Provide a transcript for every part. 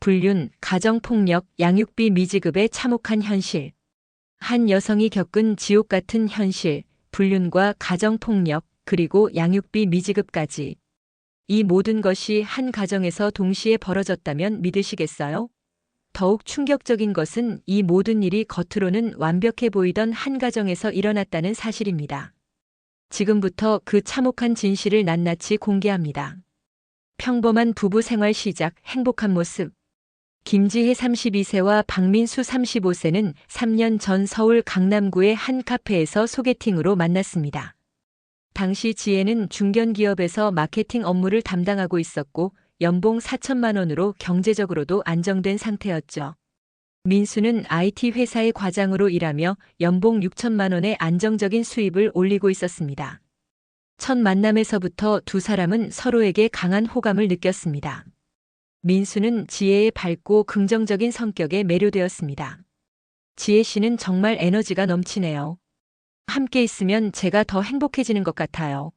불륜, 가정폭력, 양육비 미지급의 참혹한 현실. 한 여성이 겪은 지옥 같은 현실, 불륜과 가정폭력, 그리고 양육비 미지급까지. 이 모든 것이 한 가정에서 동시에 벌어졌다면 믿으시겠어요? 더욱 충격적인 것은 이 모든 일이 겉으로는 완벽해 보이던 한 가정에서 일어났다는 사실입니다. 지금부터 그 참혹한 진실을 낱낱이 공개합니다. 평범한 부부 생활 시작, 행복한 모습. 김지혜 32세와 박민수 35세는 3년 전 서울 강남구의 한 카페에서 소개팅으로 만났습니다. 당시 지혜는 중견기업에서 마케팅 업무를 담당하고 있었고 연봉 4천만 원으로 경제적으로도 안정된 상태였죠. 민수는 IT 회사의 과장으로 일하며 연봉 6천만 원의 안정적인 수입을 올리고 있었습니다. 첫 만남에서부터 두 사람은 서로에게 강한 호감을 느꼈습니다. 민수는 지혜의 밝고 긍정적인 성격에 매료되었습니다. 지혜 씨는 정말 에너지가 넘치네요. 함께 있으면 제가 더 행복해지는 것 같아요.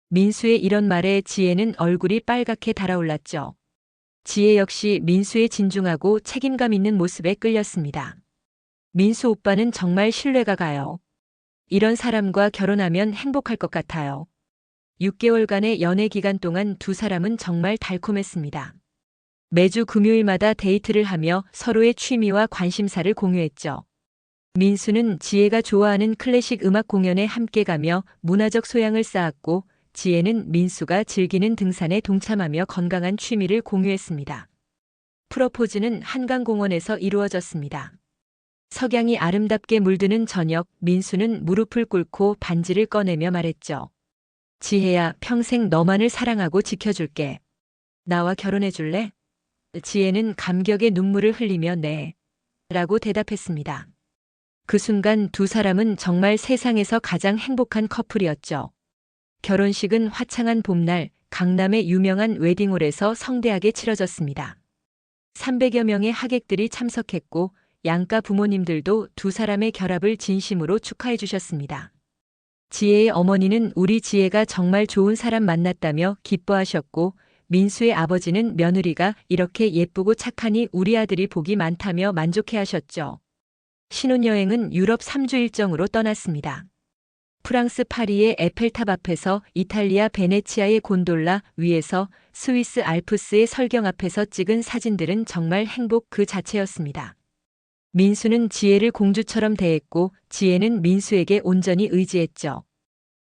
민수의 이런 말에 지혜는 얼굴이 빨갛게 달아올랐죠. 지혜 역시 민수의 진중하고 책임감 있는 모습에 끌렸습니다. 민수 오빠는 정말 신뢰가 가요. 이런 사람과 결혼하면 행복할 것 같아요. 6개월간의 연애 기간 동안 두 사람은 정말 달콤했습니다. 매주 금요일마다 데이트를 하며 서로의 취미와 관심사를 공유했죠. 민수는 지혜가 좋아하는 클래식 음악 공연에 함께 가며 문화적 소양을 쌓았고 지혜는 민수가 즐기는 등산에 동참하며 건강한 취미를 공유했습니다. 프러포즈는 한강공원에서 이루어졌습니다. 석양이 아름답게 물드는 저녁, 민수는 무릎을 꿇고 반지를 꺼내며 말했죠. 지혜야, 평생 너만을 사랑하고 지켜줄게. 나와 결혼해 줄래? 지혜는 감격의 눈물을 흘리며 네, 라고 대답했습니다. 그 순간 두 사람은 정말 세상에서 가장 행복한 커플이었죠. 결혼식은 화창한 봄날 강남의 유명한 웨딩홀에서 성대하게 치러졌습니다. 300여 명의 하객들이 참석했고 양가 부모님들도 두 사람의 결합을 진심으로 축하해 주셨습니다. 지혜의 어머니는 우리 지혜가 정말 좋은 사람 만났다며 기뻐하셨고 민수의 아버지는 며느리가 이렇게 예쁘고 착하니 우리 아들이 복이 많다며 만족해하셨죠. 신혼여행은 유럽 3주 일정으로 떠났습니다. 프랑스 파리의 에펠탑 앞에서 이탈리아 베네치아의 곤돌라 위에서 스위스 알프스의 설경 앞에서 찍은 사진들은 정말 행복 그 자체였습니다. 민수는 지혜를 공주처럼 대했고 지혜는 민수에게 온전히 의지했죠.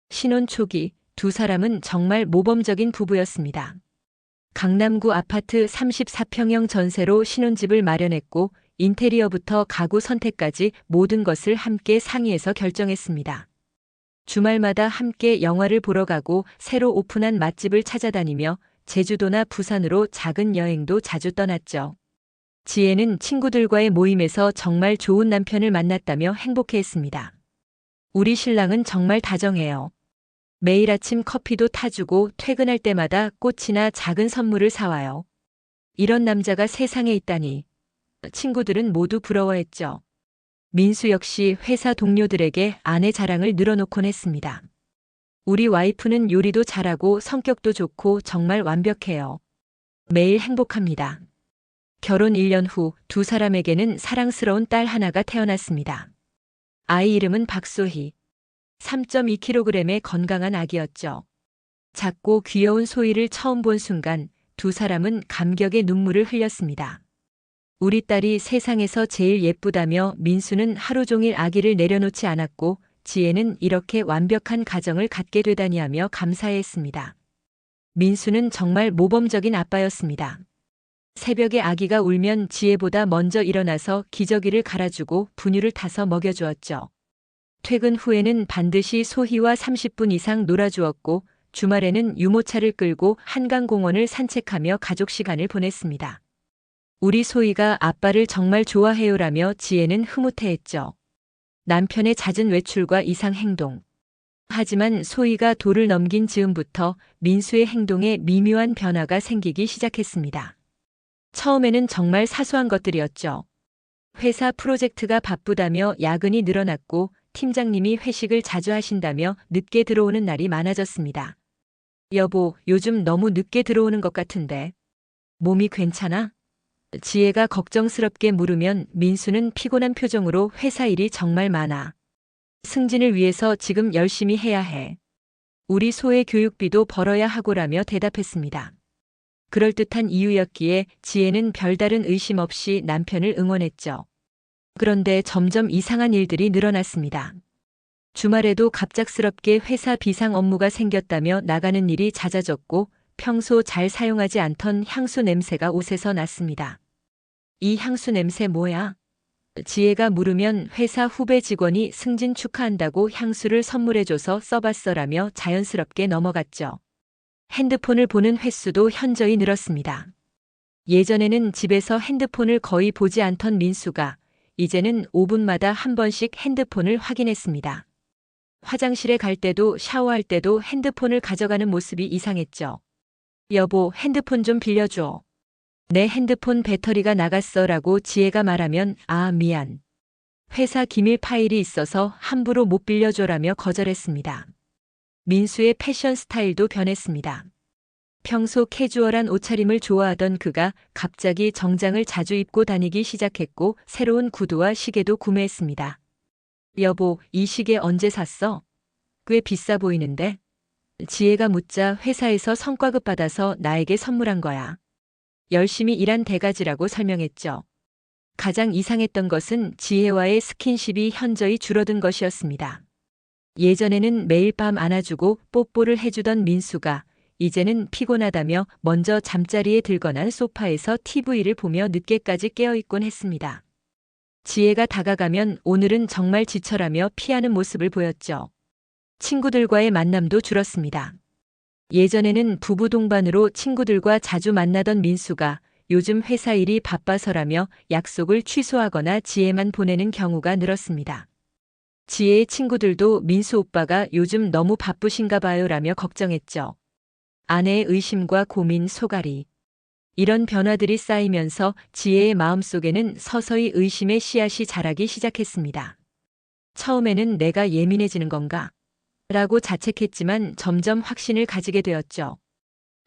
신혼 초기 두 사람은 정말 모범적인 부부였습니다. 강남구 아파트 34평형 전세로 신혼집을 마련했고 인테리어부터 가구 선택까지 모든 것을 함께 상의해서 결정했습니다. 주말마다 함께 영화를 보러 가고 새로 오픈한 맛집을 찾아다니며 제주도나 부산으로 작은 여행도 자주 떠났죠. 지혜는 친구들과의 모임에서 정말 좋은 남편을 만났다며 행복해했습니다. 우리 신랑은 정말 다정해요. 매일 아침 커피도 타주고 퇴근할 때마다 꽃이나 작은 선물을 사와요. 이런 남자가 세상에 있다니. 친구들은 모두 부러워했죠. 민수 역시 회사 동료들에게 아내 자랑을 늘어놓곤 했습니다. 우리 와이프는 요리도 잘하고 성격도 좋고 정말 완벽해요. 매일 행복합니다. 결혼 1년 후 두 사람에게는 사랑스러운 딸 하나가 태어났습니다. 아이 이름은 박소희. 3.2kg의 건강한 아기였죠. 작고 귀여운 소희를 처음 본 순간 두 사람은 감격의 눈물을 흘렸습니다. 우리 딸이 세상에서 제일 예쁘다며 민수는 하루 종일 아기를 내려놓지 않았고 지혜는 이렇게 완벽한 가정을 갖게 되다니 하며 감사해했습니다. 민수는 정말 모범적인 아빠였습니다. 새벽에 아기가 울면 지혜보다 먼저 일어나서 기저귀를 갈아주고 분유를 타서 먹여주었죠. 퇴근 후에는 반드시 소희와 30분 이상 놀아주었고 주말에는 유모차를 끌고 한강공원을 산책하며 가족 시간을 보냈습니다. 우리 소희가 아빠를 정말 좋아해요라며 지혜는 흐뭇해했죠. 남편의 잦은 외출과 이상 행동. 하지만 소희가 도를 넘긴 즈음부터 민수의 행동에 미묘한 변화가 생기기 시작했습니다. 처음에는 정말 사소한 것들이었죠. 회사 프로젝트가 바쁘다며 야근이 늘어났고 팀장님이 회식을 자주 하신다며 늦게 들어오는 날이 많아졌습니다. 여보, 요즘 너무 늦게 들어오는 것 같은데. 몸이 괜찮아? 지혜가 걱정스럽게 물으면 민수는 피곤한 표정으로 회사 일이 정말 많아. 승진을 위해서 지금 열심히 해야 해. 우리 소의 교육비도 벌어야 하고라며 대답했습니다. 그럴듯한 이유였기에 지혜는 별다른 의심 없이 남편을 응원했죠. 그런데 점점 이상한 일들이 늘어났습니다. 주말에도 갑작스럽게 회사 비상 업무가 생겼다며 나가는 일이 잦아졌고 평소 잘 사용하지 않던 향수 냄새가 옷에서 났습니다. 이 향수 냄새 뭐야? 지혜가 물으면 회사 후배 직원이 승진 축하한다고 향수를 선물해줘서 써봤어라며 자연스럽게 넘어갔죠. 핸드폰을 보는 횟수도 현저히 늘었습니다. 예전에는 집에서 핸드폰을 거의 보지 않던 민수가 이제는 5분마다 한 번씩 핸드폰을 확인했습니다. 화장실에 갈 때도 샤워할 때도 핸드폰을 가져가는 모습이 이상했죠. 여보, 핸드폰 좀 빌려줘. 내 핸드폰 배터리가 나갔어 라고 지혜가 말하면 아, 미안. 회사 기밀 파일이 있어서 함부로 못 빌려줘라며 거절했습니다. 민수의 패션 스타일도 변했습니다. 평소 캐주얼한 옷차림을 좋아하던 그가 갑자기 정장을 자주 입고 다니기 시작했고 새로운 구두와 시계도 구매했습니다. 여보, 이 시계 언제 샀어? 꽤 비싸 보이는데? 지혜가 묻자 회사에서 성과급 받아서 나에게 선물한 거야. 열심히 일한 대가지라고 설명했죠. 가장 이상했던 것은 지혜와의 스킨십이 현저히 줄어든 것이었습니다. 예전에는 매일 밤 안아주고 뽀뽀를 해주던 민수가 이제는 피곤하다며 먼저 잠자리에 들거나 소파에서 TV를 보며 늦게까지 깨어있곤 했습니다. 지혜가 다가가면 오늘은 정말 지쳐라며 피하는 모습을 보였죠. 친구들과의 만남도 줄었습니다. 예전에는 부부 동반으로 친구들과 자주 만나던 민수가 요즘 회사 일이 바빠서라며 약속을 취소하거나 지혜만 보내는 경우가 늘었습니다. 지혜의 친구들도 민수 오빠가 요즘 너무 바쁘신가 봐요 라며 걱정했죠. 아내의 의심과 고민, 소갈이. 이런 변화들이 쌓이면서 지혜의 마음속에는 서서히 의심의 씨앗이 자라기 시작했습니다. 처음에는 내가 예민해지는 건가? 라고 자책했지만 점점 확신을 가지게 되었죠.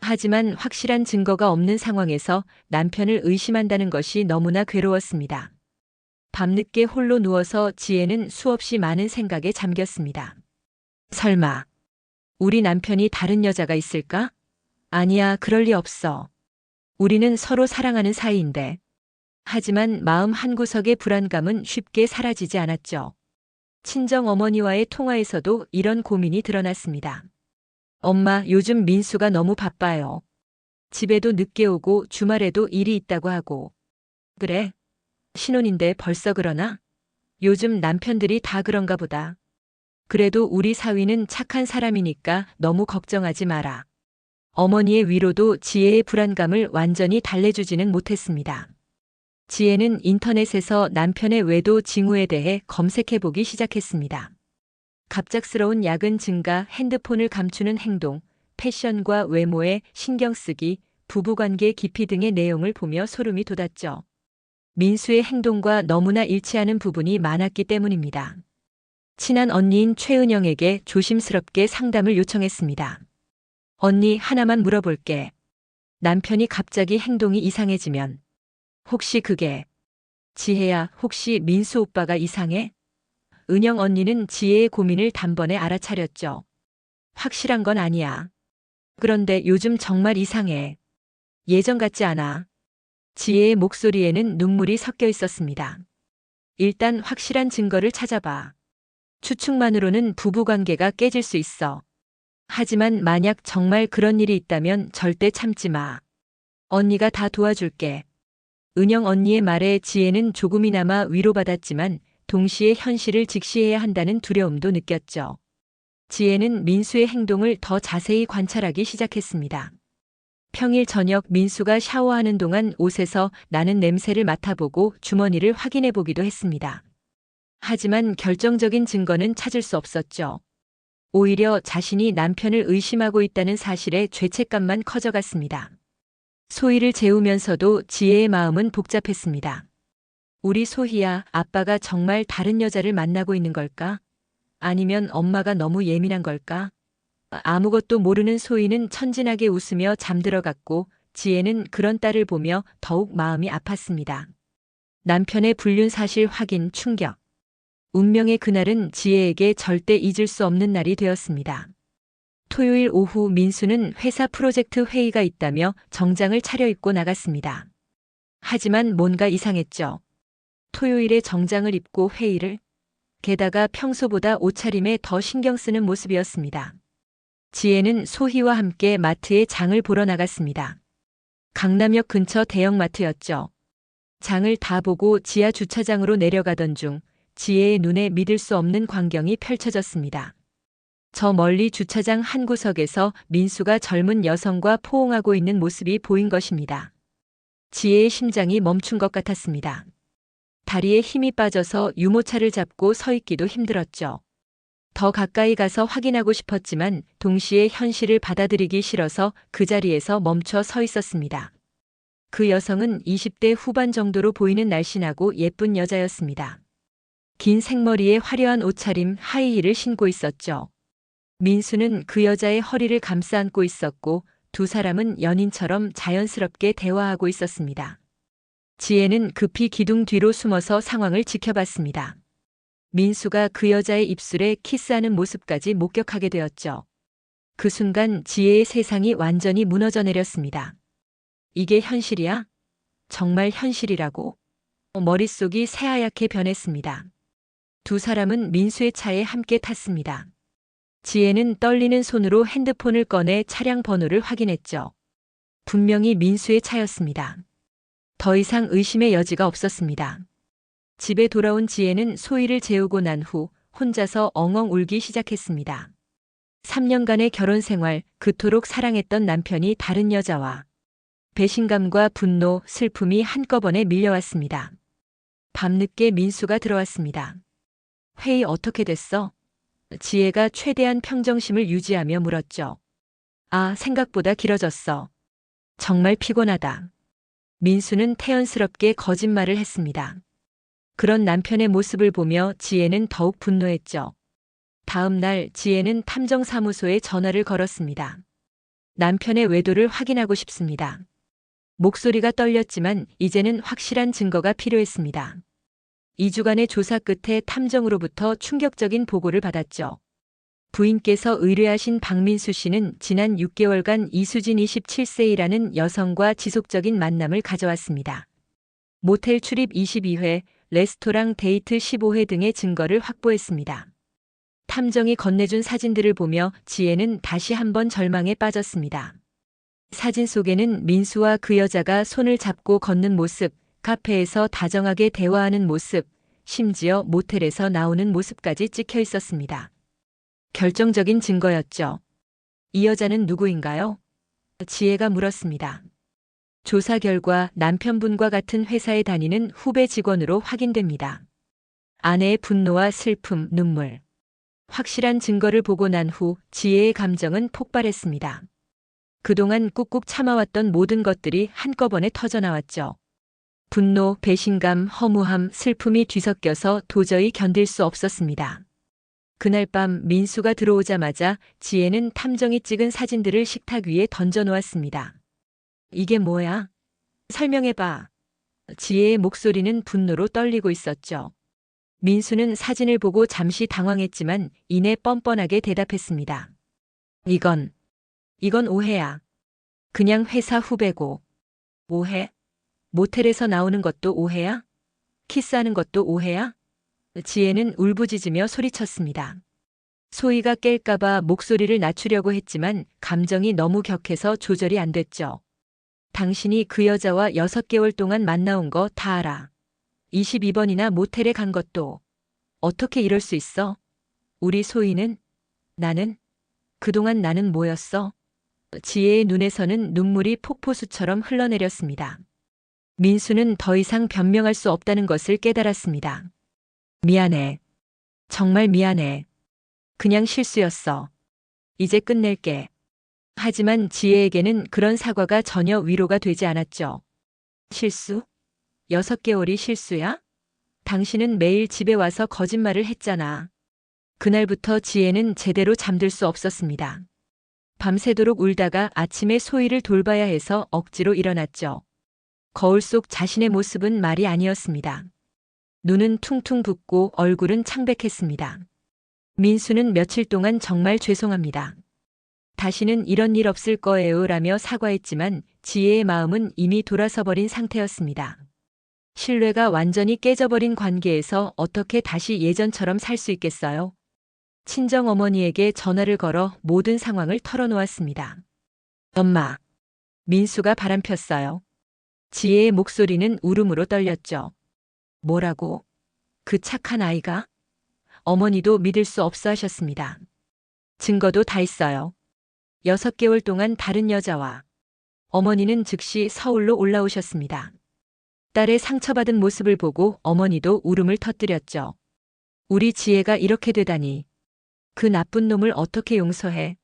하지만 확실한 증거가 없는 상황에서 남편을 의심한다는 것이 너무나 괴로웠습니다. 밤늦게 홀로 누워서 지혜는 수없이 많은 생각에 잠겼습니다. 설마 우리 남편이 다른 여자가 있을까? 아니야, 그럴 리 없어. 우리는 서로 사랑하는 사이인데. 하지만 마음 한구석의 불안감은 쉽게 사라지지 않았죠. 친정 어머니와의 통화에서도 이런 고민이 드러났습니다. 엄마, 요즘 민수가 너무 바빠요. 집에도 늦게 오고 주말에도 일이 있다고 하고. 그래? 신혼인데 벌써 그러나? 요즘 남편들이 다 그런가 보다. 그래도 우리 사위는 착한 사람이니까 너무 걱정하지 마라. 어머니의 위로도 지혜의 불안감을 완전히 달래주지는 못했습니다. 지혜는 인터넷에서 남편의 외도 징후에 대해 검색해보기 시작했습니다. 갑작스러운 야근 증가, 핸드폰을 감추는 행동, 패션과 외모에 신경 쓰기, 부부관계 깊이 등의 내용을 보며 소름이 돋았죠. 민수의 행동과 너무나 일치하는 부분이 많았기 때문입니다. 친한 언니인 최은영에게 조심스럽게 상담을 요청했습니다. 언니, 하나만 물어볼게. 남편이 갑자기 행동이 이상해지면 혹시 그게 지혜야, 혹시 민수 오빠가 이상해? 은영 언니는 지혜의 고민을 단번에 알아차렸죠. 확실한 건 아니야. 그런데 요즘 정말 이상해. 예전 같지 않아. 지혜의 목소리에는 눈물이 섞여 있었습니다. 일단 확실한 증거를 찾아봐. 추측만으로는 부부관계가 깨질 수 있어. 하지만 만약 정말 그런 일이 있다면 절대 참지 마. 언니가 다 도와줄게. 은영 언니의 말에 지혜는 조금이나마 위로받았지만 동시에 현실을 직시해야 한다는 두려움도 느꼈죠. 지혜는 민수의 행동을 더 자세히 관찰하기 시작했습니다. 평일 저녁 민수가 샤워하는 동안 옷에서 나는 냄새를 맡아보고 주머니를 확인해보기도 했습니다. 하지만 결정적인 증거는 찾을 수 없었죠. 오히려 자신이 남편을 의심하고 있다는 사실에 죄책감만 커져갔습니다. 소희를 재우면서도 지혜의 마음은 복잡했습니다. 우리 소희야, 아빠가 정말 다른 여자를 만나고 있는 걸까? 아니면 엄마가 너무 예민한 걸까? 아무것도 모르는 소희는 천진하게 웃으며 잠들어갔고 지혜는 그런 딸을 보며 더욱 마음이 아팠습니다. 남편의 불륜 사실 확인 충격. 운명의 그날은 지혜에게 절대 잊을 수 없는 날이 되었습니다. 토요일 오후 민수는 회사 프로젝트 회의가 있다며 정장을 차려입고 나갔습니다. 하지만 뭔가 이상했죠. 토요일에 정장을 입고 회의를, 게다가 평소보다 옷차림에 더 신경 쓰는 모습이었습니다. 지혜는 소희와 함께 마트에 장을 보러 나갔습니다. 강남역 근처 대형마트였죠. 장을 다 보고 지하 주차장으로 내려가던 중 지혜의 눈에 믿을 수 없는 광경이 펼쳐졌습니다. 저 멀리 주차장 한 구석에서 민수가 젊은 여성과 포옹하고 있는 모습이 보인 것입니다. 지혜의 심장이 멈춘 것 같았습니다. 다리에 힘이 빠져서 유모차를 잡고 서 있기도 힘들었죠. 더 가까이 가서 확인하고 싶었지만 동시에 현실을 받아들이기 싫어서 그 자리에서 멈춰 서 있었습니다. 그 여성은 20대 후반 정도로 보이는 날씬하고 예쁜 여자였습니다. 긴 생머리에 화려한 옷차림, 하이힐을 신고 있었죠. 민수는 그 여자의 허리를 감싸 안고 있었고 두 사람은 연인처럼 자연스럽게 대화하고 있었습니다. 지혜는 급히 기둥 뒤로 숨어서 상황을 지켜봤습니다. 민수가 그 여자의 입술에 키스하는 모습까지 목격하게 되었죠. 그 순간 지혜의 세상이 완전히 무너져 내렸습니다. 이게 현실이야? 정말 현실이라고? 머릿속이 새하얗게 변했습니다. 두 사람은 민수의 차에 함께 탔습니다. 지혜는 떨리는 손으로 핸드폰을 꺼내 차량 번호를 확인했죠. 분명히 민수의 차였습니다. 더 이상 의심의 여지가 없었습니다. 집에 돌아온 지혜는 소희를 재우고 난 후 혼자서 엉엉 울기 시작했습니다. 3년간의 결혼 생활, 그토록 사랑했던 남편이 다른 여자와 배신감과 분노, 슬픔이 한꺼번에 밀려왔습니다. 밤늦게 민수가 들어왔습니다. 회의 어떻게 됐어? 지혜가 최대한 평정심을 유지하며 물었죠. 아, 생각보다 길어졌어. 정말 피곤하다. 민수는 태연스럽게 거짓말을 했습니다. 그런 남편의 모습을 보며 지혜는 더욱 분노했죠. 다음 날 지혜는 탐정사무소에 전화를 걸었습니다. 남편의 외도를 확인하고 싶습니다. 목소리가 떨렸지만 이제는 확실한 증거가 필요했습니다. 2주간의 조사 끝에 탐정으로부터 충격적인 보고를 받았죠. 부인께서 의뢰하신 박민수 씨는 지난 6개월간 이수진 27세이라는 여성과 지속적인 만남을 가져왔습니다. 모텔 출입 22회, 레스토랑 데이트 15회 등의 증거를 확보했습니다. 탐정이 건네준 사진들을 보며 지혜는 다시 한번 절망에 빠졌습니다. 사진 속에는 민수와 그 여자가 손을 잡고 걷는 모습, 카페에서 다정하게 대화하는 모습, 심지어 모텔에서 나오는 모습까지 찍혀 있었습니다. 결정적인 증거였죠. 이 여자는 누구인가요? 지혜가 물었습니다. 조사 결과 남편분과 같은 회사에 다니는 후배 직원으로 확인됩니다. 아내의 분노와 슬픔, 눈물. 확실한 증거를 보고 난 후 지혜의 감정은 폭발했습니다. 그동안 꾹꾹 참아왔던 모든 것들이 한꺼번에 터져나왔죠. 분노, 배신감, 허무함, 슬픔이 뒤섞여서 도저히 견딜 수 없었습니다. 그날 밤 민수가 들어오자마자 지혜는 탐정이 찍은 사진들을 식탁 위에 던져놓았습니다. 이게 뭐야? 설명해봐. 지혜의 목소리는 분노로 떨리고 있었죠. 민수는 사진을 보고 잠시 당황했지만 이내 뻔뻔하게 대답했습니다. 이건 오해야. 그냥 회사 후배고. 오해? 모텔에서 나오는 것도 오해야? 키스하는 것도 오해야? 지혜는 울부짖으며 소리쳤습니다. 소희가 깰까봐 목소리를 낮추려고 했지만 감정이 너무 격해서 조절이 안 됐죠. 당신이 그 여자와 6개월 동안 만나온 거 다 알아. 22번이나 모텔에 간 것도. 어떻게 이럴 수 있어? 우리 소희는? 나는? 그동안 나는 뭐였어? 지혜의 눈에서는 눈물이 폭포수처럼 흘러내렸습니다. 민수는 더 이상 변명할 수 없다는 것을 깨달았습니다. 미안해. 정말 미안해. 그냥 실수였어. 이제 끝낼게. 하지만 지혜에게는 그런 사과가 전혀 위로가 되지 않았죠. 실수? 6개월이 실수야? 당신은 매일 집에 와서 거짓말을 했잖아. 그날부터 지혜는 제대로 잠들 수 없었습니다. 밤새도록 울다가 아침에 소희를 돌봐야 해서 억지로 일어났죠. 거울 속 자신의 모습은 말이 아니었습니다. 눈은 퉁퉁 붓고 얼굴은 창백했습니다. 민수는 며칠 동안 정말 죄송합니다. 다시는 이런 일 없을 거예요 라며 사과했지만 지혜의 마음은 이미 돌아서 버린 상태였습니다. 신뢰가 완전히 깨져버린 관계에서 어떻게 다시 예전처럼 살 수 있겠어요? 친정어머니에게 전화를 걸어 모든 상황을 털어놓았습니다. 엄마. 민수가 바람폈어요. 지혜의 목소리는 울음으로 떨렸죠. 뭐라고? 그 착한 아이가? 어머니도 믿을 수 없어 하셨습니다. 증거도 다 있어요. 6개월 동안 다른 여자와. 어머니는 즉시 서울로 올라오셨습니다. 딸의 상처받은 모습을 보고 어머니도 울음을 터뜨렸죠. 우리 지혜가 이렇게 되다니. 그 나쁜 놈을 어떻게 용서해?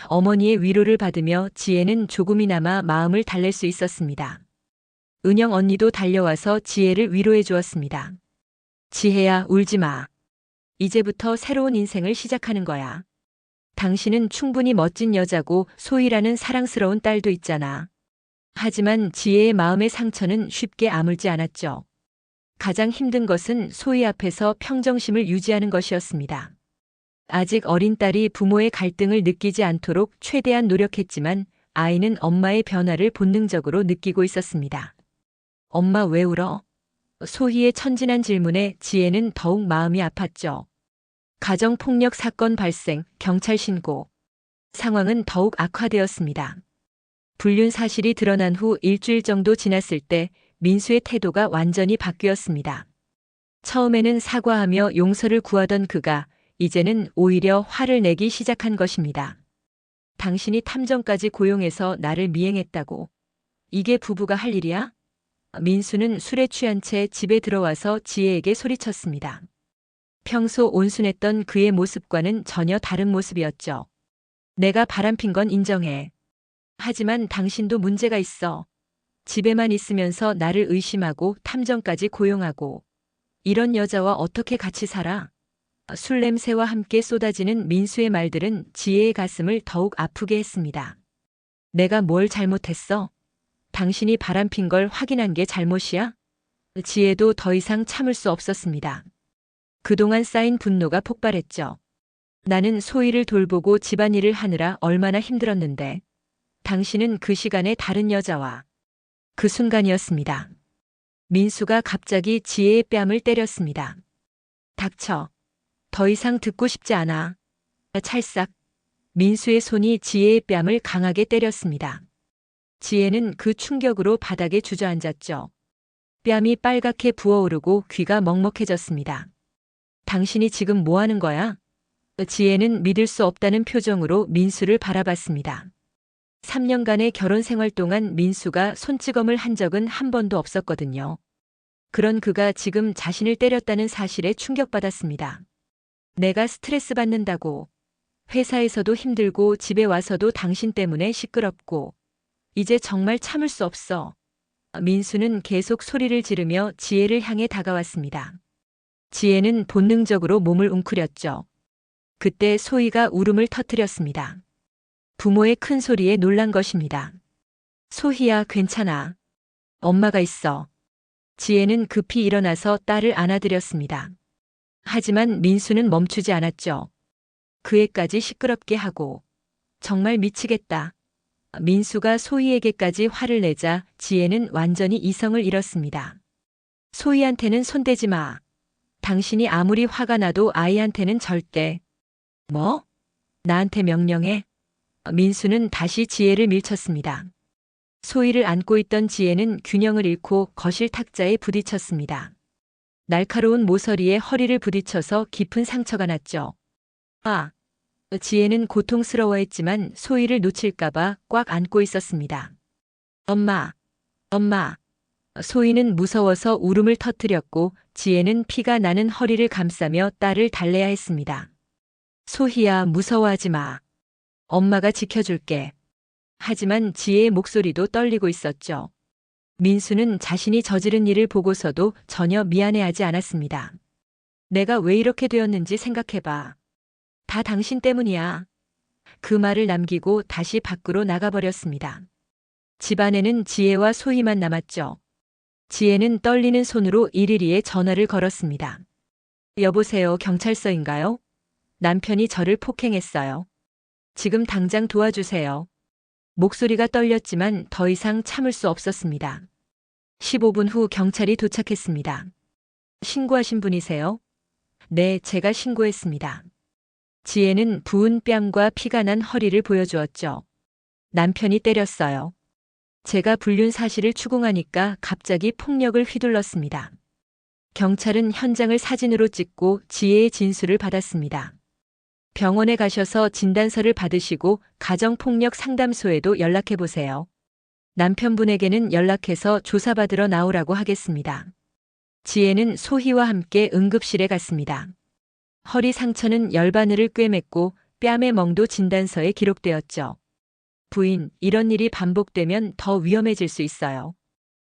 어머니의 위로를 받으며 지혜는 조금이나마 마음을 달랠 수 있었습니다. 은영 언니도 달려와서 지혜를 위로해 주었습니다. 지혜야, 울지 마. 이제부터 새로운 인생을 시작하는 거야. 당신은 충분히 멋진 여자고 소희라는 사랑스러운 딸도 있잖아. 하지만 지혜의 마음의 상처는 쉽게 아물지 않았죠. 가장 힘든 것은 소희 앞에서 평정심을 유지하는 것이었습니다. 아직 어린 딸이 부모의 갈등을 느끼지 않도록 최대한 노력했지만 아이는 엄마의 변화를 본능적으로 느끼고 있었습니다. 엄마 왜 울어? 소희의 천진한 질문에 지혜는 더욱 마음이 아팠죠. 가정폭력 사건 발생, 경찰 신고. 상황은 더욱 악화되었습니다. 불륜 사실이 드러난 후 일주일 정도 지났을 때 민수의 태도가 완전히 바뀌었습니다. 처음에는 사과하며 용서를 구하던 그가 이제는 오히려 화를 내기 시작한 것입니다. 당신이 탐정까지 고용해서 나를 미행했다고. 이게 부부가 할 일이야? 민수는 술에 취한 채 집에 들어와서 지혜에게 소리쳤습니다. 평소 온순했던 그의 모습과는 전혀 다른 모습이었죠. 내가 바람핀 건 인정해. 하지만 당신도 문제가 있어. 집에만 있으면서 나를 의심하고 탐정까지 고용하고. 이런 여자와 어떻게 같이 살아? 술 냄새와 함께 쏟아지는 민수의 말들은 지혜의 가슴을 더욱 아프게 했습니다. 내가 뭘 잘못했어? 당신이 바람핀 걸 확인한 게 잘못이야? 지혜도 더 이상 참을 수 없었습니다. 그동안 쌓인 분노가 폭발했죠. 나는 소희를 돌보고 집안일을 하느라 얼마나 힘들었는데. 당신은 그 시간에 다른 여자와. 그 순간이었습니다. 민수가 갑자기 지혜의 뺨을 때렸습니다. 닥쳐. 더 이상 듣고 싶지 않아. 찰싹. 민수의 손이 지혜의 뺨을 강하게 때렸습니다. 지혜는 그 충격으로 바닥에 주저앉았죠. 뺨이 빨갛게 부어오르고 귀가 먹먹해졌습니다. 당신이 지금 뭐 하는 거야? 지혜는 믿을 수 없다는 표정으로 민수를 바라봤습니다. 3년간의 결혼 생활 동안 민수가 손찌검을 한 적은 한 번도 없었거든요. 그런 그가 지금 자신을 때렸다는 사실에 충격받았습니다. 내가 스트레스 받는다고. 회사에서도 힘들고 집에 와서도 당신 때문에 시끄럽고. 이제 정말 참을 수 없어. 민수는 계속 소리를 지르며 지혜를 향해 다가왔습니다. 지혜는 본능적으로 몸을 웅크렸죠. 그때 소희가 울음을 터뜨렸습니다. 부모의 큰 소리에 놀란 것입니다. 소희야, 괜찮아. 엄마가 있어. 지혜는 급히 일어나서 딸을 안아드렸습니다. 하지만 민수는 멈추지 않았죠. 그 애까지 시끄럽게 하고. 정말 미치겠다. 민수가 소희에게까지 화를 내자 지혜는 완전히 이성을 잃었습니다. 소희한테는 손대지 마. 당신이 아무리 화가 나도 아이한테는 절대. 뭐? 나한테 명령해? 민수는 다시 지혜를 밀쳤습니다. 소희를 안고 있던 지혜는 균형을 잃고 거실 탁자에 부딪혔습니다. 날카로운 모서리에 허리를 부딪혀서 깊은 상처가 났죠. 아! 지혜는 고통스러워했지만 소희를 놓칠까봐 꽉 안고 있었습니다. 엄마! 엄마! 소희는 무서워서 울음을 터뜨렸고 지혜는 피가 나는 허리를 감싸며 딸을 달래야 했습니다. 소희야, 무서워하지 마. 엄마가 지켜줄게. 하지만 지혜의 목소리도 떨리고 있었죠. 민수는 자신이 저지른 일을 보고서도 전혀 미안해하지 않았습니다. 내가 왜 이렇게 되었는지 생각해봐. 다 당신 때문이야. 그 말을 남기고 다시 밖으로 나가버렸습니다. 집안에는 지혜와 소희만 남았죠. 지혜는 떨리는 손으로 일일이에 전화를 걸었습니다. 여보세요, 경찰서인가요? 남편이 저를 폭행했어요. 지금 당장 도와주세요. 목소리가 떨렸지만 더 이상 참을 수 없었습니다. 15분 후 경찰이 도착했습니다. 신고하신 분이세요? 네, 제가 신고했습니다. 지혜는 부은 뺨과 피가 난 허리를 보여주었죠. 남편이 때렸어요. 제가 불륜 사실을 추궁하니까 갑자기 폭력을 휘둘렀습니다. 경찰은 현장을 사진으로 찍고 지혜의 진술을 받았습니다. 병원에 가셔서 진단서를 받으시고 가정폭력 상담소에도 연락해 보세요. 남편분에게는 연락해서 조사받으러 나오라고 하겠습니다. 지혜는 소희와 함께 응급실에 갔습니다. 허리 상처는 열바늘을 꿰맸고 뺨의 멍도 진단서에 기록되었죠. 부인, 이런 일이 반복되면 더 위험해질 수 있어요.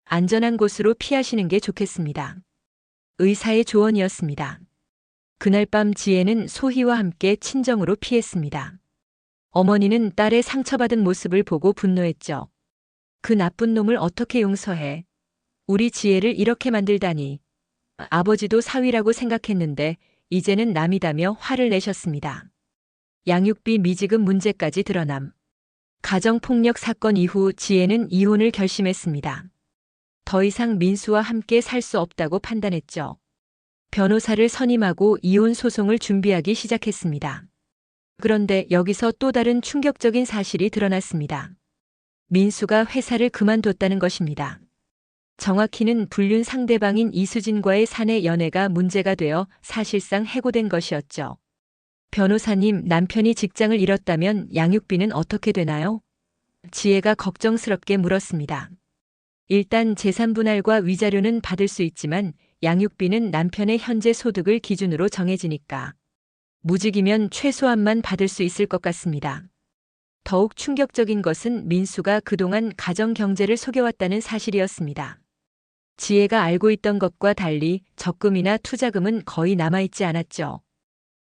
안전한 곳으로 피하시는 게 좋겠습니다. 의사의 조언이었습니다. 그날 밤 지혜는 소희와 함께 친정으로 피했습니다. 어머니는 딸의 상처받은 모습을 보고 분노했죠. 그 나쁜 놈을 어떻게 용서해? 우리 지혜를 이렇게 만들다니. 아버지도 사위라고 생각했는데 이제는 남이다며 화를 내셨습니다. 양육비 미지급 문제까지 드러남. 가정폭력 사건 이후 지혜는 이혼을 결심했습니다. 더 이상 민수와 함께 살 수 없다고 판단했죠. 변호사를 선임하고 이혼 소송을 준비하기 시작했습니다. 그런데 여기서 또 다른 충격적인 사실이 드러났습니다. 민수가 회사를 그만뒀다는 것입니다. 정확히는 불륜 상대방인 이수진과의 사내 연애가 문제가 되어 사실상 해고된 것이었죠. 변호사님, 남편이 직장을 잃었다면 양육비는 어떻게 되나요? 지혜가 걱정스럽게 물었습니다. 일단 재산 분할과 위자료는 받을 수 있지만 양육비는 남편의 현재 소득을 기준으로 정해지니까 무직이면 최소한만 받을 수 있을 것 같습니다. 더욱 충격적인 것은 민수가 그동안 가정 경제를 속여왔다는 사실이었습니다. 지혜가 알고 있던 것과 달리 적금이나 투자금은 거의 남아있지 않았죠.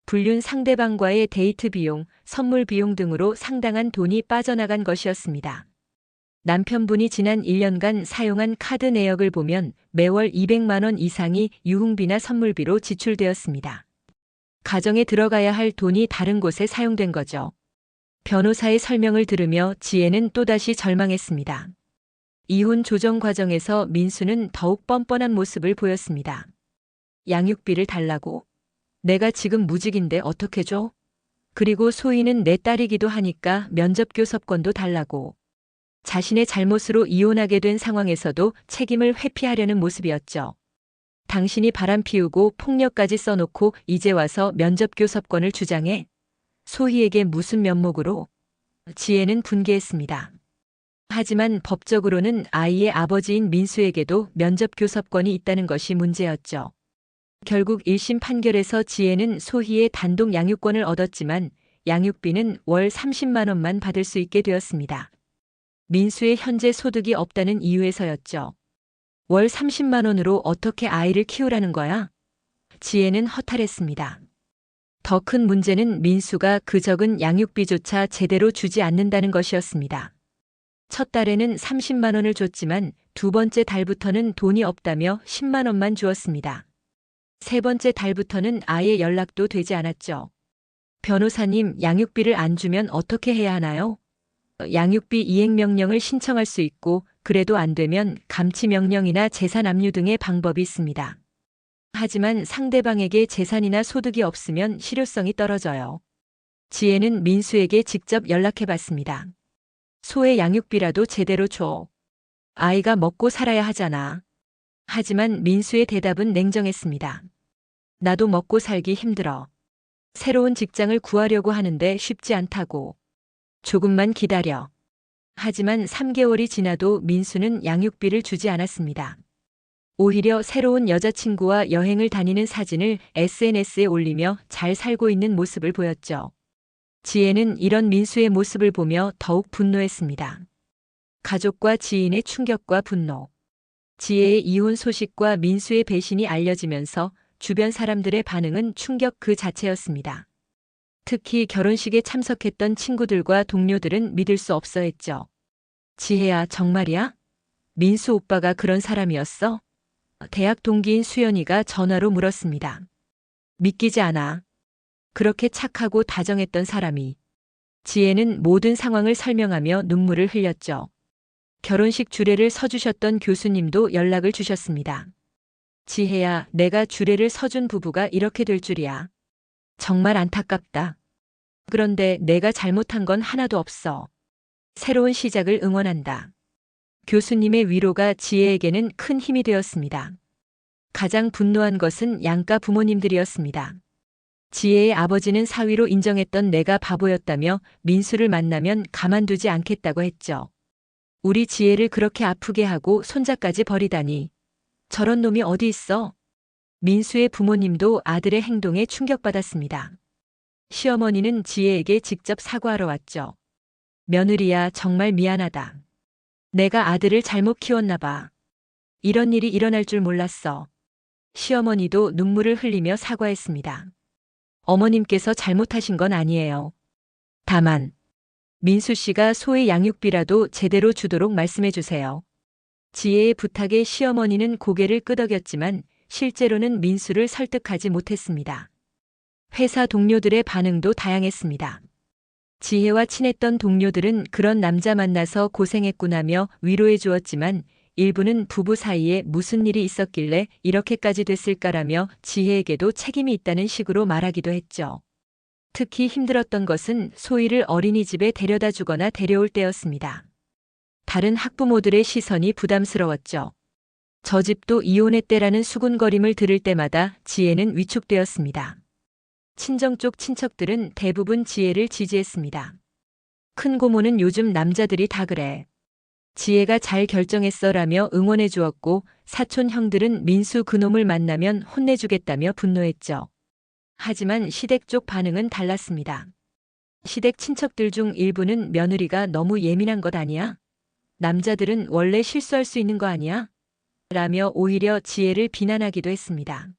불륜 상대방과의 데이트 비용, 선물 비용 등으로 상당한 돈이 빠져나간 것이었습니다. 남편분이 지난 1년간 사용한 카드 내역을 보면 매월 200만 원 이상이 유흥비나 선물비로 지출되었습니다. 가정에 들어가야 할 돈이 다른 곳에 사용된 거죠. 변호사의 설명을 들으며 지혜는 또다시 절망했습니다. 이혼 조정 과정에서 민수는 더욱 뻔뻔한 모습을 보였습니다. 양육비를 달라고? 내가 지금 무직인데 어떻게 줘? 그리고 소희는 내 딸이기도 하니까 면접 교섭권도 달라고. 자신의 잘못으로 이혼하게 된 상황에서도 책임을 회피하려는 모습이었죠. 당신이 바람 피우고 폭력까지 써놓고 이제 와서 면접 교섭권을 주장해? 소희에게 무슨 면목으로? 지혜는 분개했습니다. 하지만 법적으로는 아이의 아버지인 민수에게도 면접 교섭권이 있다는 것이 문제였죠. 결국 1심 판결에서 지혜는 소희의 단독 양육권을 얻었지만 양육비는 월 30만 원만 받을 수 있게 되었습니다. 민수의 현재 소득이 없다는 이유에서였죠. 월 30만 원으로 어떻게 아이를 키우라는 거야? 지혜는 허탈했습니다. 더 큰 문제는 민수가 그 적은 양육비조차 제대로 주지 않는다는 것이었습니다. 첫 달에는 30만 원을 줬지만 두 번째 달부터는 돈이 없다며 10만 원만 주었습니다. 세 번째 달부터는 아예 연락도 되지 않았죠. 변호사님, 양육비를 안 주면 어떻게 해야 하나요? 양육비 이행명령을 신청할 수 있고 그래도 안 되면 감치명령이나 재산 압류 등의 방법이 있습니다. 하지만 상대방에게 재산이나 소득이 없으면 실효성이 떨어져요. 지혜는 민수에게 직접 연락해봤습니다. 소의 양육비라도 제대로 줘. 아이가 먹고 살아야 하잖아. 하지만 민수의 대답은 냉정했습니다. 나도 먹고 살기 힘들어. 새로운 직장을 구하려고 하는데 쉽지 않다고. 조금만 기다려. 하지만 3개월이 지나도 민수는 양육비를 주지 않았습니다. 오히려 새로운 여자친구와 여행을 다니는 사진을 SNS에 올리며 잘 살고 있는 모습을 보였죠. 지혜는 이런 민수의 모습을 보며 더욱 분노했습니다. 가족과 지인의 충격과 분노. 지혜의 이혼 소식과 민수의 배신이 알려지면서 주변 사람들의 반응은 충격 그 자체였습니다. 특히 결혼식에 참석했던 친구들과 동료들은 믿을 수 없어 했죠. 지혜야, 정말이야? 민수 오빠가 그런 사람이었어? 대학 동기인 수연이가 전화로 물었습니다. 믿기지 않아. 그렇게 착하고 다정했던 사람이. 지혜는 모든 상황을 설명하며 눈물을 흘렸죠. 결혼식 주례를 서주셨던 교수님도 연락을 주셨습니다. 지혜야, 내가 주례를 서준 부부가 이렇게 될 줄이야. 정말 안타깝다. 그런데 내가 잘못한 건 하나도 없어. 새로운 시작을 응원한다. 교수님의 위로가 지혜에게는 큰 힘이 되었습니다. 가장 분노한 것은 양가 부모님들이었습니다. 지혜의 아버지는 사위로 인정했던 내가 바보였다며 민수를 만나면 가만두지 않겠다고 했죠. 우리 지혜를 그렇게 아프게 하고 손자까지 버리다니. 저런 놈이 어디 있어? 민수의 부모님도 아들의 행동에 충격받았습니다. 시어머니는 지혜에게 직접 사과하러 왔죠. 며느리야, 정말 미안하다. 내가 아들을 잘못 키웠나 봐. 이런 일이 일어날 줄 몰랐어. 시어머니도 눈물을 흘리며 사과했습니다. 어머님께서 잘못하신 건 아니에요. 다만 민수 씨가 소의 양육비라도 제대로 주도록 말씀해 주세요. 지혜의 부탁에 시어머니는 고개를 끄덕였지만 실제로는 민수를 설득하지 못했습니다. 회사 동료들의 반응도 다양했습니다. 지혜와 친했던 동료들은 그런 남자 만나서 고생했구나며 위로해 주었지만 일부는 부부 사이에 무슨 일이 있었길래 이렇게까지 됐을까라며 지혜에게도 책임이 있다는 식으로 말하기도 했죠. 특히 힘들었던 것은 소희를 어린이집에 데려다 주거나 데려올 때였습니다. 다른 학부모들의 시선이 부담스러웠죠. 저 집도 이혼했대라는 수군거림을 들을 때마다 지혜는 위축되었습니다. 친정 쪽 친척들은 대부분 지혜를 지지했습니다. 큰 고모는 요즘 남자들이 다 그래. 지혜가 잘 결정했어라며 응원해 주었고 사촌 형들은 민수 그놈을 만나면 혼내주겠다며 분노했죠. 하지만 시댁 쪽 반응은 달랐습니다. 시댁 친척들 중 일부는 며느리가 너무 예민한 것 아니야? 남자들은 원래 실수할 수 있는 거 아니야? 라며 오히려 지혜를 비난하기도 했습니다.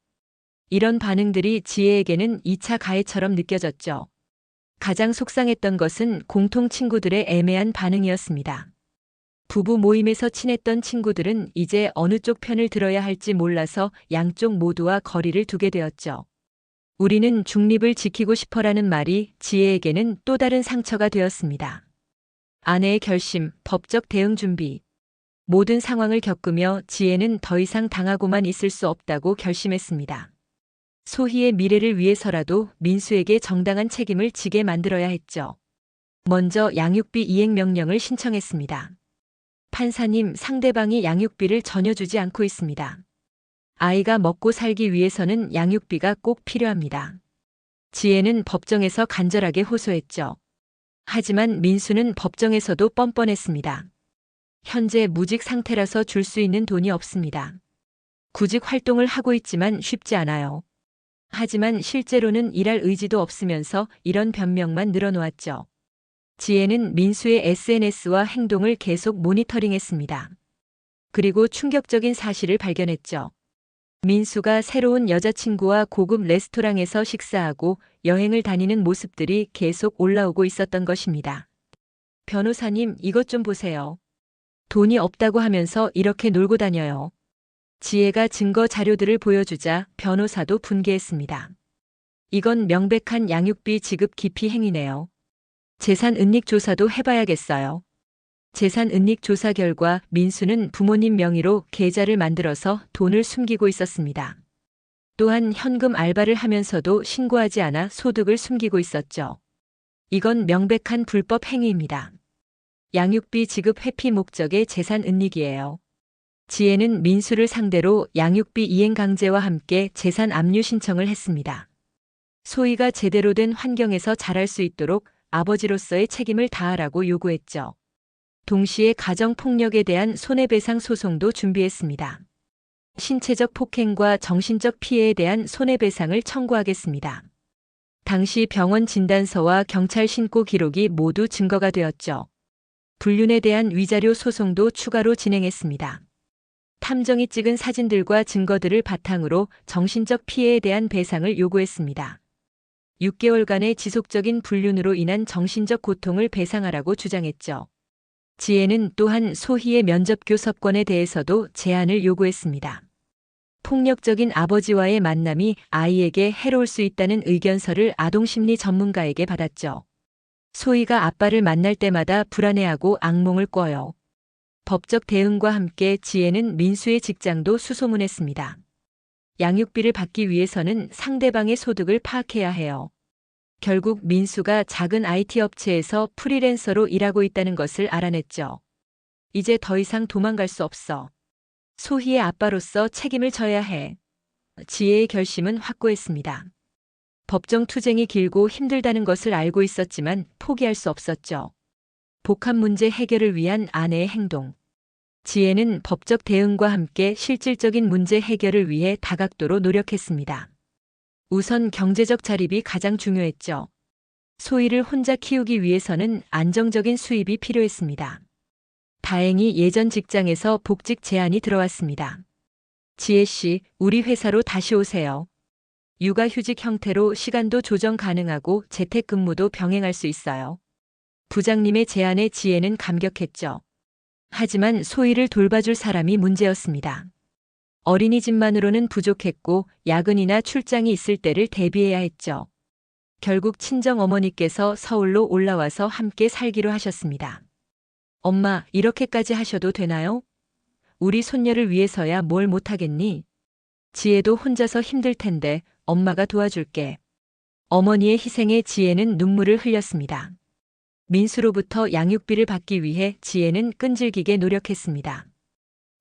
이런 반응들이 지혜에게는 2차 가해처럼 느껴졌죠. 가장 속상했던 것은 공통 친구들의 애매한 반응이었습니다. 부부 모임에서 친했던 친구들은 이제 어느 쪽 편을 들어야 할지 몰라서 양쪽 모두와 거리를 두게 되었죠. 우리는 중립을 지키고 싶어라는 말이 지혜에게는 또 다른 상처가 되었습니다. 아내의 결심, 법적 대응 준비. 모든 상황을 겪으며 지혜는 더 이상 당하고만 있을 수 없다고 결심했습니다. 소희의 미래를 위해서라도 민수에게 정당한 책임을 지게 만들어야 했죠. 먼저 양육비 이행 명령을 신청했습니다. 판사님, 상대방이 양육비를 전혀 주지 않고 있습니다. 아이가 먹고 살기 위해서는 양육비가 꼭 필요합니다. 지혜는 법정에서 간절하게 호소했죠. 하지만 민수는 법정에서도 뻔뻔했습니다. 현재 무직 상태라서 줄 수 있는 돈이 없습니다. 구직 활동을 하고 있지만 쉽지 않아요. 하지만 실제로는 일할 의지도 없으면서 이런 변명만 늘어놓았죠. 지혜는 민수의 SNS와 행동을 계속 모니터링했습니다. 그리고 충격적인 사실을 발견했죠. 민수가 새로운 여자친구와 고급 레스토랑에서 식사하고 여행을 다니는 모습들이 계속 올라오고 있었던 것입니다. 변호사님, 이것 좀 보세요. 돈이 없다고 하면서 이렇게 놀고 다녀요. 지혜가 증거 자료들을 보여주자 변호사도 분개했습니다. 이건 명백한 양육비 지급 기피 행위네요. 재산 은닉 조사도 해봐야겠어요. 재산 은닉 조사 결과 민수는 부모님 명의로 계좌를 만들어서 돈을 숨기고 있었습니다. 또한 현금 알바를 하면서도 신고하지 않아 소득을 숨기고 있었죠. 이건 명백한 불법 행위입니다. 양육비 지급 회피 목적의 재산 은닉이에요. 지혜는 민수를 상대로 양육비 이행 강제와 함께 재산 압류 신청을 했습니다. 소희가 제대로 된 환경에서 자랄 수 있도록 아버지로서의 책임을 다하라고 요구했죠. 동시에 가정폭력에 대한 손해배상 소송도 준비했습니다. 신체적 폭행과 정신적 피해에 대한 손해배상을 청구하겠습니다. 당시 병원 진단서와 경찰 신고 기록이 모두 증거가 되었죠. 불륜에 대한 위자료 소송도 추가로 진행했습니다. 탐정이 찍은 사진들과 증거들을 바탕으로 정신적 피해에 대한 배상을 요구했습니다. 6개월간의 지속적인 불륜으로 인한 정신적 고통을 배상하라고 주장했죠. 지혜는 또한 소희의 면접 교섭권에 대해서도 제한을 요구했습니다. 폭력적인 아버지와의 만남이 아이에게 해로울 수 있다는 의견서를 아동심리 전문가에게 받았죠. 소희가 아빠를 만날 때마다 불안해하고 악몽을 꿔요. 법적 대응과 함께 지혜는 민수의 직장도 수소문했습니다. 양육비를 받기 위해서는 상대방의 소득을 파악해야 해요. 결국 민수가 작은 IT 업체에서 프리랜서로 일하고 있다는 것을 알아냈죠. 이제 더 이상 도망갈 수 없어. 소희의 아빠로서 책임을 져야 해. 지혜의 결심은 확고했습니다. 법정 투쟁이 길고 힘들다는 것을 알고 있었지만 포기할 수 없었죠. 복합 문제 해결을 위한 아내의 행동. 지혜는 법적 대응과 함께 실질적인 문제 해결을 위해 다각도로 노력했습니다. 우선 경제적 자립이 가장 중요했죠. 소희를 혼자 키우기 위해서는 안정적인 수입이 필요했습니다. 다행히 예전 직장에서 복직 제안이 들어왔습니다. 지혜 씨, 우리 회사로 다시 오세요. 육아휴직 형태로 시간도 조정 가능하고 재택근무도 병행할 수 있어요. 부장님의 제안에 지혜는 감격했죠. 하지만 소희를 돌봐줄 사람이 문제였습니다. 어린이집만으로는 부족했고 야근이나 출장이 있을 때를 대비해야 했죠. 결국 친정어머니께서 서울로 올라와서 함께 살기로 하셨습니다. 엄마, 이렇게까지 하셔도 되나요? 우리 손녀를 위해서야 뭘 못하겠니? 지혜도 혼자서 힘들 텐데 엄마가 도와줄게. 어머니의 희생에 지혜는 눈물을 흘렸습니다. 민수로부터 양육비를 받기 위해 지혜는 끈질기게 노력했습니다.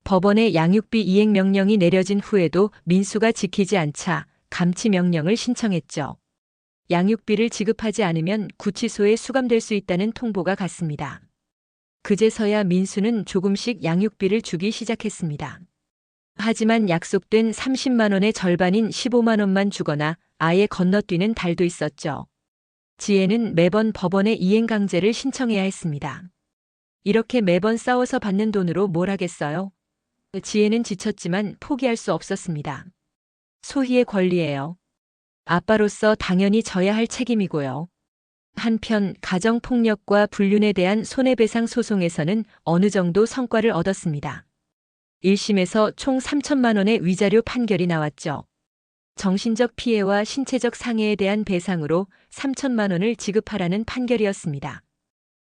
법원의 양육비 이행 명령이 내려진 후에도 민수가 지키지 않자 감치 명령을 신청했죠. 양육비를 지급하지 않으면 구치소에 수감될 수 있다는 통보가 갔습니다. 그제서야 민수는 조금씩 양육비를 주기 시작했습니다. 하지만 약속된 30만 원의 절반인 15만 원만 주거나 아예 건너뛰는 달도 있었죠. 지혜는 매번 법원에 이행강제를 신청해야 했습니다. 이렇게 매번 싸워서 받는 돈으로 뭘 하겠어요? 지혜는 지쳤지만 포기할 수 없었습니다. 소희의 권리예요. 아빠로서 당연히 져야 할 책임이고요. 한편 가정폭력과 불륜에 대한 손해배상 소송에서는 어느 정도 성과를 얻었습니다. 1심에서 총 3천만 원의 위자료 판결이 나왔죠. 정신적 피해와 신체적 상해에 대한 배상으로 3천만 원을 지급하라는 판결이었습니다.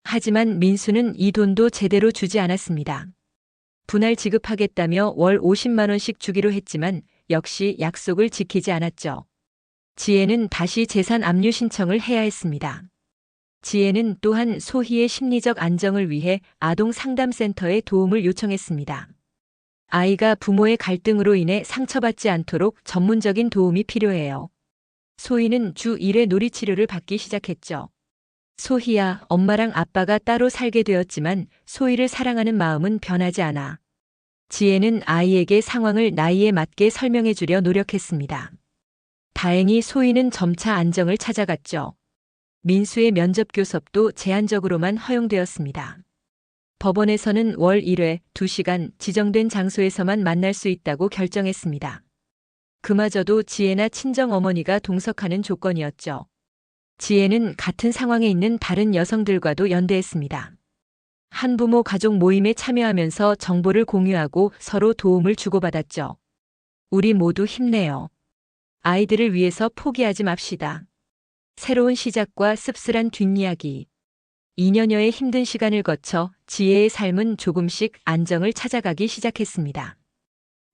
하지만 민수는 이 돈도 제대로 주지 않았습니다. 분할 지급하겠다며 월 50만 원씩 주기로 했지만 역시 약속을 지키지 않았죠. 지혜는 다시 재산 압류 신청을 해야 했습니다. 지혜는 또한 소희의 심리적 안정을 위해 아동상담센터에 도움을 요청했습니다. 아이가 부모의 갈등으로 인해 상처받지 않도록 전문적인 도움이 필요해요. 소희는 주 1회 놀이치료를 받기 시작했죠. 소희야, 엄마랑 아빠가 따로 살게 되었지만 소희를 사랑하는 마음은 변하지 않아. 지혜는 아이에게 상황을 나이에 맞게 설명해 주려 노력했습니다. 다행히 소희는 점차 안정을 찾아갔죠. 민수의 면접 교섭도 제한적으로만 허용되었습니다. 법원에서는 월 1회 2시간 지정된 장소에서만 만날 수 있다고 결정했습니다. 그마저도 지혜나 친정어머니가 동석하는 조건이었죠. 지혜는 같은 상황에 있는 다른 여성들과도 연대했습니다. 한부모 가족 모임에 참여하면서 정보를 공유하고 서로 도움을 주고받았죠. 우리 모두 힘내요. 아이들을 위해서 포기하지 맙시다. 새로운 시작과 씁쓸한 뒷이야기. 2년여의 힘든 시간을 거쳐 지혜의 삶은 조금씩 안정을 찾아가기 시작했습니다.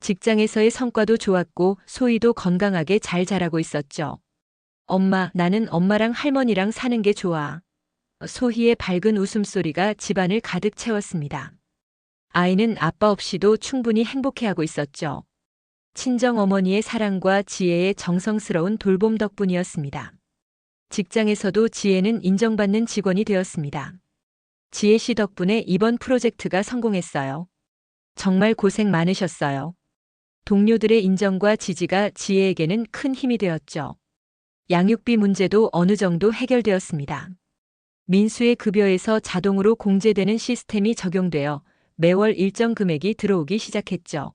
직장에서의 성과도 좋았고 소희도 건강하게 잘 자라고 있었죠. 엄마, 나는 엄마랑 할머니랑 사는 게 좋아. 소희의 밝은 웃음소리가 집안을 가득 채웠습니다. 아이는 아빠 없이도 충분히 행복해하고 있었죠. 친정어머니의 사랑과 지혜의 정성스러운 돌봄 덕분이었습니다. 직장에서도 지혜는 인정받는 직원이 되었습니다. 지혜 씨 덕분에 이번 프로젝트가 성공했어요. 정말 고생 많으셨어요. 동료들의 인정과 지지가 지혜에게는 큰 힘이 되었죠. 양육비 문제도 어느 정도 해결되었습니다. 민수의 급여에서 자동으로 공제되는 시스템이 적용되어 매월 일정 금액이 들어오기 시작했죠.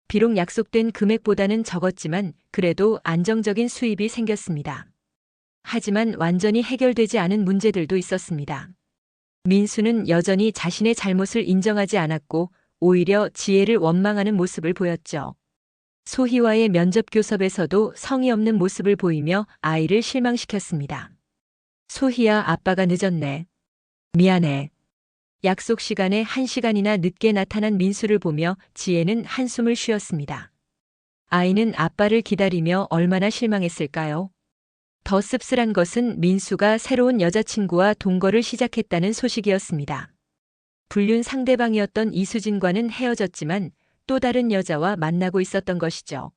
비록 약속된 금액보다는 적었지만 그래도 안정적인 수입이 생겼습니다. 하지만 완전히 해결되지 않은 문제들도 있었습니다. 민수는 여전히 자신의 잘못을 인정하지 않았고 오히려 지혜를 원망하는 모습을 보였죠. 소희와의 면접 교섭에서도 성의 없는 모습을 보이며 아이를 실망시켰습니다. 소희야, 아빠가 늦었네. 미안해. 약속 시간에 1시간이나 늦게 나타난 민수를 보며 지혜는 한숨을 쉬었습니다. 아이는 아빠를 기다리며 얼마나 실망했을까요? 더 씁쓸한 것은 민수가 새로운 여자친구와 동거를 시작했다는 소식이었습니다. 불륜 상대방이었던 이수진과는 헤어졌지만 또 다른 여자와 만나고 있었던 것이죠.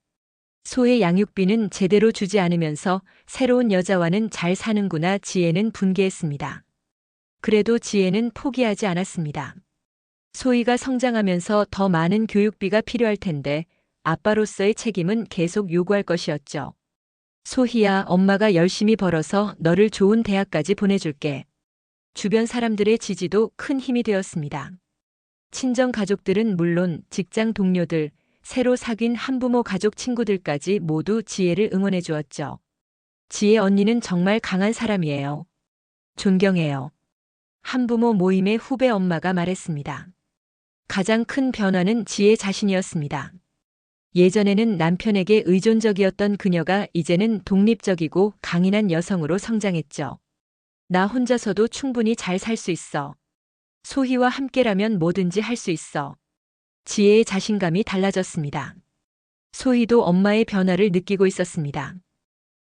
소의 양육비는 제대로 주지 않으면서 새로운 여자와는 잘 사는구나 지혜는 분개했습니다. 그래도 지혜는 포기하지 않았습니다. 소희가 성장하면서 더 많은 교육비가 필요할 텐데 아빠로서의 책임은 계속 요구할 것이었죠. 소희야, 엄마가 열심히 벌어서 너를 좋은 대학까지 보내줄게. 주변 사람들의 지지도 큰 힘이 되었습니다. 친정 가족들은 물론 직장 동료들, 새로 사귄 한부모 가족 친구들까지 모두 지혜를 응원해 주었죠. 지혜 언니는 정말 강한 사람이에요. 존경해요. 한부모 모임의 후배 엄마가 말했습니다. 가장 큰 변화는 지혜 자신이었습니다. 예전에는 남편에게 의존적이었던 그녀가 이제는 독립적이고 강인한 여성으로 성장했죠. 나 혼자서도 충분히 잘 살 수 있어. 소희와 함께라면 뭐든지 할 수 있어. 지혜의 자신감이 달라졌습니다. 소희도 엄마의 변화를 느끼고 있었습니다.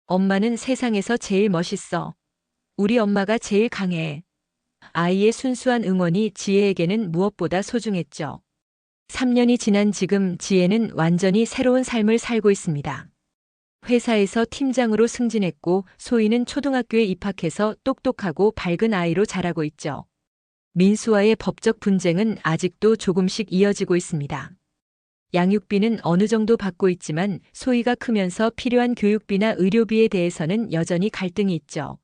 엄마는 세상에서 제일 멋있어. 우리 엄마가 제일 강해. 아이의 순수한 응원이 지혜에게는 무엇보다 소중했죠. 3년이 지난 지금 지혜는 완전히 새로운 삶을 살고 있습니다. 회사에서 팀장으로 승진했고 소희는 초등학교에 입학해서 똑똑하고 밝은 아이로 자라고 있죠. 민수와의 법적 분쟁은 아직도 조금씩 이어지고 있습니다. 양육비는 어느 정도 받고 있지만 소희가 크면서 필요한 교육비나 의료비에 대해서는 여전히 갈등이 있죠.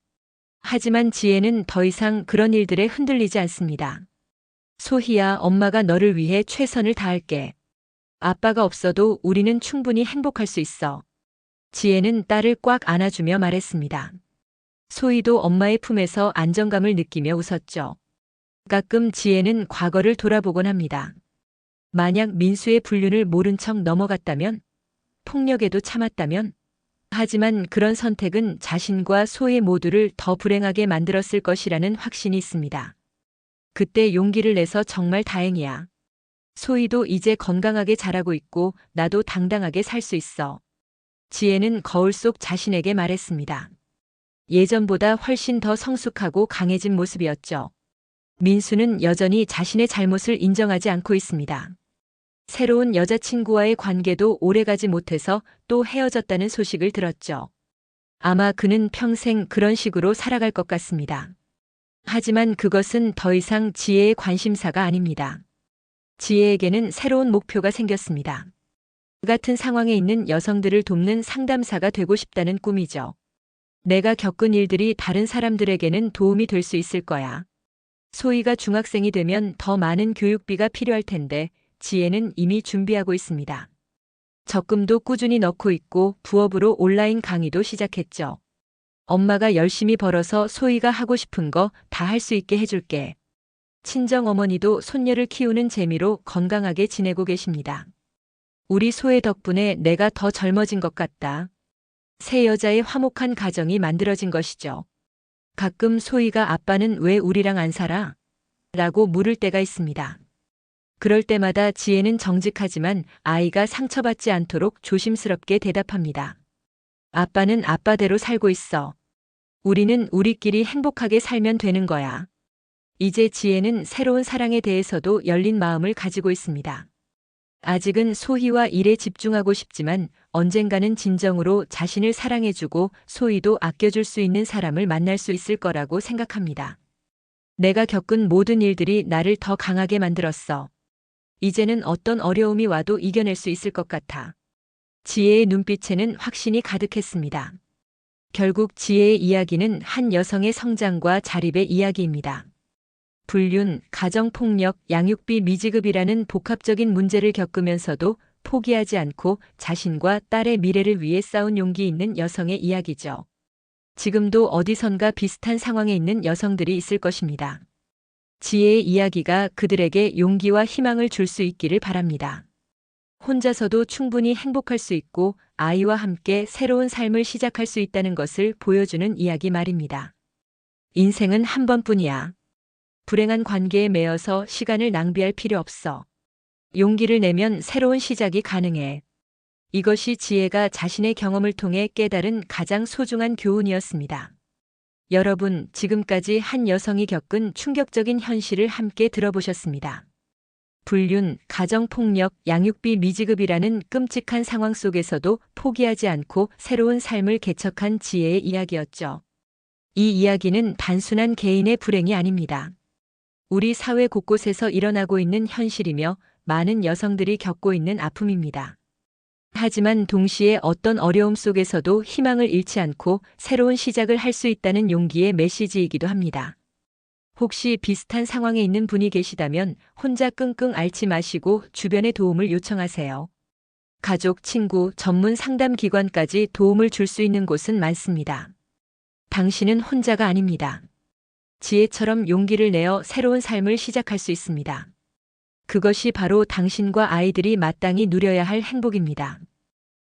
하지만 지혜는 더 이상 그런 일들에 흔들리지 않습니다. 소희야, 엄마가 너를 위해 최선을 다할게. 아빠가 없어도 우리는 충분히 행복할 수 있어. 지혜는 딸을 꽉 안아주며 말했습니다. 소희도 엄마의 품에서 안정감을 느끼며 웃었죠. 가끔 지혜는 과거를 돌아보곤 합니다. 만약 민수의 불륜을 모른 척 넘어갔다면, 폭력에도 참았다면, 하지만 그런 선택은 자신과 소희 모두를 더 불행하게 만들었을 것이라는 확신이 있습니다. 그때 용기를 내서 정말 다행이야. 소희도 이제 건강하게 자라고 있고 나도 당당하게 살 수 있어. 지혜는 거울 속 자신에게 말했습니다. 예전보다 훨씬 더 성숙하고 강해진 모습이었죠. 민수는 여전히 자신의 잘못을 인정하지 않고 있습니다. 새로운 여자친구와의 관계도 오래가지 못해서 또 헤어졌다는 소식을 들었죠. 아마 그는 평생 그런 식으로 살아갈 것 같습니다. 하지만 그것은 더 이상 지혜의 관심사가 아닙니다. 지혜에게는 새로운 목표가 생겼습니다. 그 같은 상황에 있는 여성들을 돕는 상담사가 되고 싶다는 꿈이죠. 내가 겪은 일들이 다른 사람들에게는 도움이 될 수 있을 거야. 소희가 중학생이 되면 더 많은 교육비가 필요할 텐데 지혜는 이미 준비하고 있습니다. 적금도 꾸준히 넣고 있고 부업으로 온라인 강의도 시작했죠. 엄마가 열심히 벌어서 소희가 하고 싶은 거 다 할 수 있게 해줄게. 친정 어머니도 손녀를 키우는 재미로 건강하게 지내고 계십니다. 우리 소혜 덕분에 내가 더 젊어진 것 같다. 새 여자의 화목한 가정이 만들어진 것이죠. 가끔 소희가 아빠는 왜 우리랑 안 살아? 라고 물을 때가 있습니다. 그럴 때마다 지혜는 정직하지만 아이가 상처받지 않도록 조심스럽게 대답합니다. 아빠는 아빠대로 살고 있어. 우리는 우리끼리 행복하게 살면 되는 거야. 이제 지혜는 새로운 사랑에 대해서도 열린 마음을 가지고 있습니다. 아직은 소희와 일에 집중하고 싶지만 언젠가는 진정으로 자신을 사랑해주고 소희도 아껴줄 수 있는 사람을 만날 수 있을 거라고 생각합니다. 내가 겪은 모든 일들이 나를 더 강하게 만들었어. 이제는 어떤 어려움이 와도 이겨낼 수 있을 것 같아. 지혜의 눈빛에는 확신이 가득했습니다. 결국 지혜의 이야기는 한 여성의 성장과 자립의 이야기입니다. 불륜, 가정폭력, 양육비 미지급이라는 복합적인 문제를 겪으면서도 포기하지 않고 자신과 딸의 미래를 위해 싸운 용기 있는 여성의 이야기죠. 지금도 어디선가 비슷한 상황에 있는 여성들이 있을 것입니다. 지혜의 이야기가 그들에게 용기와 희망을 줄 수 있기를 바랍니다. 혼자서도 충분히 행복할 수 있고 아이와 함께 새로운 삶을 시작할 수 있다는 것을 보여주는 이야기 말입니다. 인생은 한 번뿐이야. 불행한 관계에 매여서 시간을 낭비할 필요 없어. 용기를 내면 새로운 시작이 가능해. 이것이 지혜가 자신의 경험을 통해 깨달은 가장 소중한 교훈이었습니다. 여러분, 지금까지 한 여성이 겪은 충격적인 현실을 함께 들어보셨습니다. 불륜, 가정폭력, 양육비 미지급이라는 끔찍한 상황 속에서도 포기하지 않고 새로운 삶을 개척한 지혜의 이야기였죠. 이 이야기는 단순한 개인의 불행이 아닙니다. 우리 사회 곳곳에서 일어나고 있는 현실이며 많은 여성들이 겪고 있는 아픔입니다. 하지만 동시에 어떤 어려움 속에서도 희망을 잃지 않고 새로운 시작을 할 수 있다는 용기의 메시지이기도 합니다. 혹시 비슷한 상황에 있는 분이 계시다면 혼자 끙끙 앓지 마시고 주변의 도움을 요청하세요. 가족, 친구, 전문 상담 기관까지 도움을 줄 수 있는 곳은 많습니다. 당신은 혼자가 아닙니다. 지혜처럼 용기를 내어 새로운 삶을 시작할 수 있습니다. 그것이 바로 당신과 아이들이 마땅히 누려야 할 행복입니다.